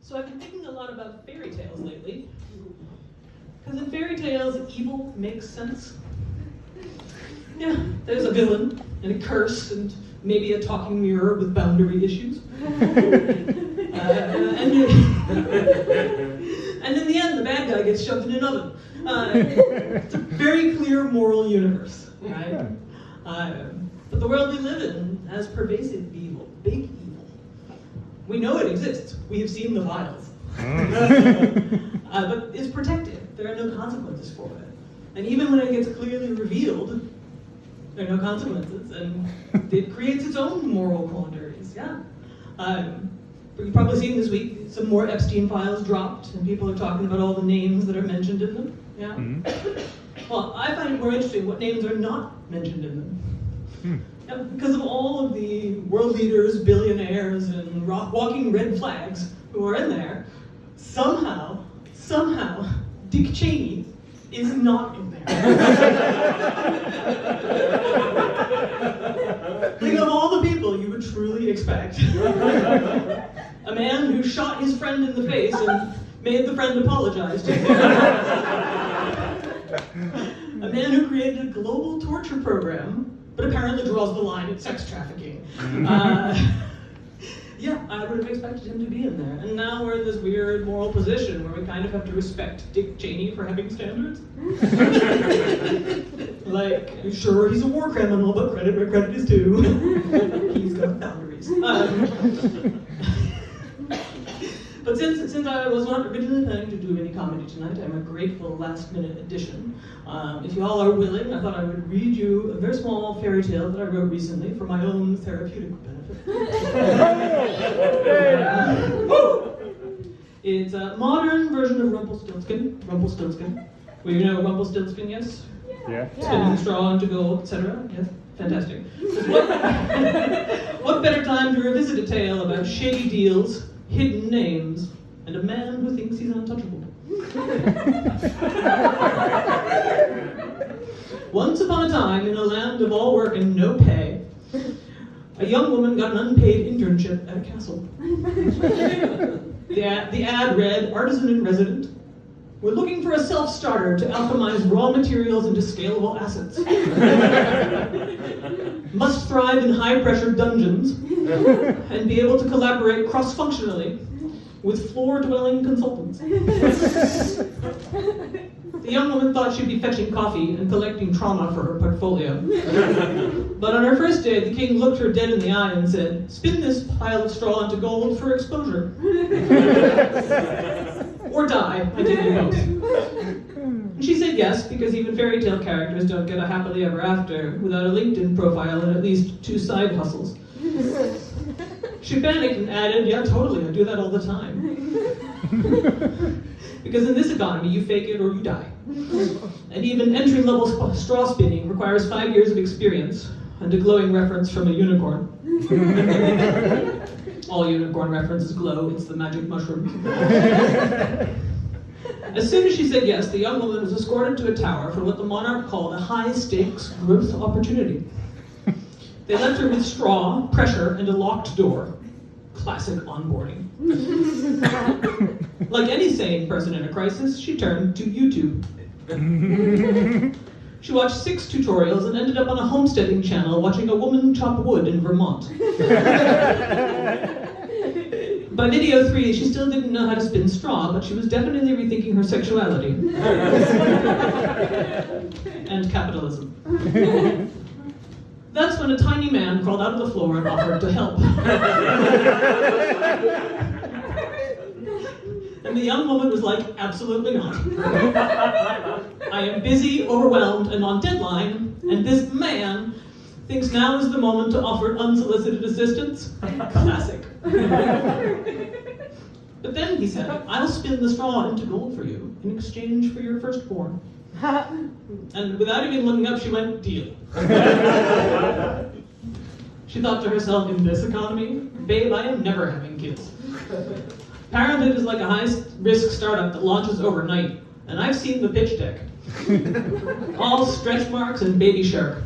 So I've been thinking a lot about fairy tales lately. Because in fairy tales, evil makes sense. Yeah, there's a villain, and a curse, and maybe a talking mirror with boundary issues. And in the end, the bad guy gets shoved in an oven. It's a very clear moral universe, right? But the world we live in has pervasive evil, big evil. We know it exists. We have seen the files. But it's protected. There are no consequences for it. And even when it gets clearly revealed, there are no consequences. And it creates its own moral quandaries, yeah. You've probably seen this week some more Epstein files dropped, and people are talking about all the names that are mentioned in them. Yeah. Well, I find it more interesting what names are not mentioned in them. Yeah, because of all of the world leaders, billionaires, and walking red flags who are in there, somehow, Dick Cheney is not in there. Think of all the people you would truly expect. A man who shot his friend in the face and made the friend apologize to him. A man who created a global torture program, but apparently draws the line at sex trafficking. Yeah, I would have expected him to be in there. And now we're in this weird moral position where we kind of have to respect Dick Cheney for having standards. Like, sure, he's a war criminal, but credit where credit is due. He's got boundaries. But since I was not originally planning to do any comedy tonight, I'm a grateful last-minute addition. If you all are willing, I thought I would read you a very small fairy tale that I wrote recently for my own therapeutic benefit. It's a modern version of Rumpelstiltskin. Well, you know Rumpelstiltskin, yes? Yeah. Spinning straw into gold, etc. Yes, fantastic. What better time to revisit a tale about shady deals, hidden names, and a man who thinks he's untouchable. Once upon a time, in a land of all work and no pay, a young woman got an unpaid internship at a castle. The ad read, "Artisan in resident. We're looking for a self-starter to alchemize raw materials into scalable assets. Must thrive in high-pressure dungeons and be able to collaborate cross-functionally with floor-dwelling consultants." The young woman thought she'd be fetching coffee and collecting trauma for her portfolio. But on her first day, the king looked her dead in the eye and said, "Spin this pile of straw into gold for exposure. Or die, ideally both." And she said yes, because even fairy tale characters don't get a happily ever after without a LinkedIn profile and at least 2 side hustles. She panicked and added, "Yeah, totally, I do that all the time." Because in this economy, you fake it or you die. And even entry-level straw spinning requires 5 years of experience and a glowing reference from a unicorn. All unicorn references glow, it's the magic mushroom. As soon as she said yes, the young woman was escorted to a tower for what the monarch called a high-stakes growth opportunity. They left her with straw, pressure, and a locked door. Classic onboarding. Like any sane person in a crisis, she turned to YouTube. She watched 6 tutorials and ended up on a homesteading channel watching a woman chop wood in Vermont. By video 3, she still didn't know how to spin straw, but she was definitely rethinking her sexuality. And capitalism. That's when a tiny man crawled out of the floor and offered to help. And the young woman was like, "Absolutely not. I am busy, overwhelmed, and on deadline, and this man thinks now is the moment to offer unsolicited assistance." Classic. But then he said, "I'll spin the straw into gold for you in exchange for your firstborn." And without even looking up, she went, "Deal." She thought to herself, in this economy, babe, I am never having kids. Parenthood is like a high-risk startup that launches overnight, and I've seen the pitch deck. All stretch marks and baby shark.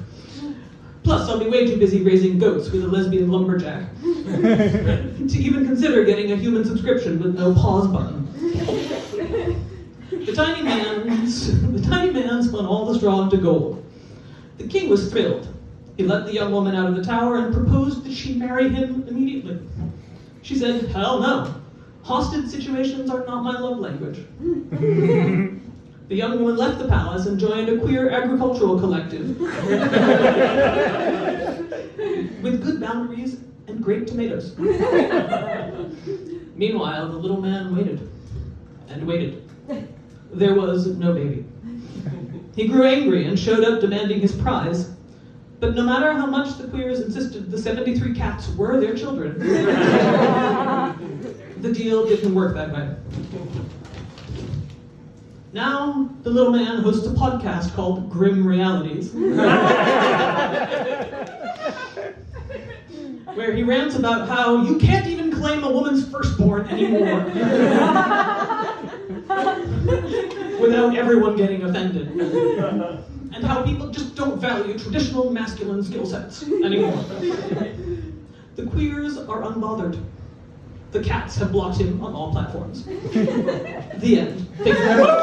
Plus, I'll be way too busy raising goats with a lesbian lumberjack to even consider getting a human subscription with no pause button. The tiny man spun all the straw into gold. The king was thrilled. He let the young woman out of the tower and proposed that she marry him immediately. She said, hell no. Hostage situations are not my love language. The young woman left the palace and joined a queer agricultural collective with good boundaries and great tomatoes. Meanwhile, the little man waited and waited. There was no baby. He grew angry and showed up demanding his prize. But no matter how much the queers insisted the 73 cats were their children, the deal didn't work that way. Now, the little man hosts a podcast called Grim Realities, where he rants about how you can't even claim a woman's firstborn anymore without everyone getting offended, and how people just don't value traditional masculine skill sets anymore. The queers are unbothered. The cats have blocked him on all platforms. The end. Thank you very much.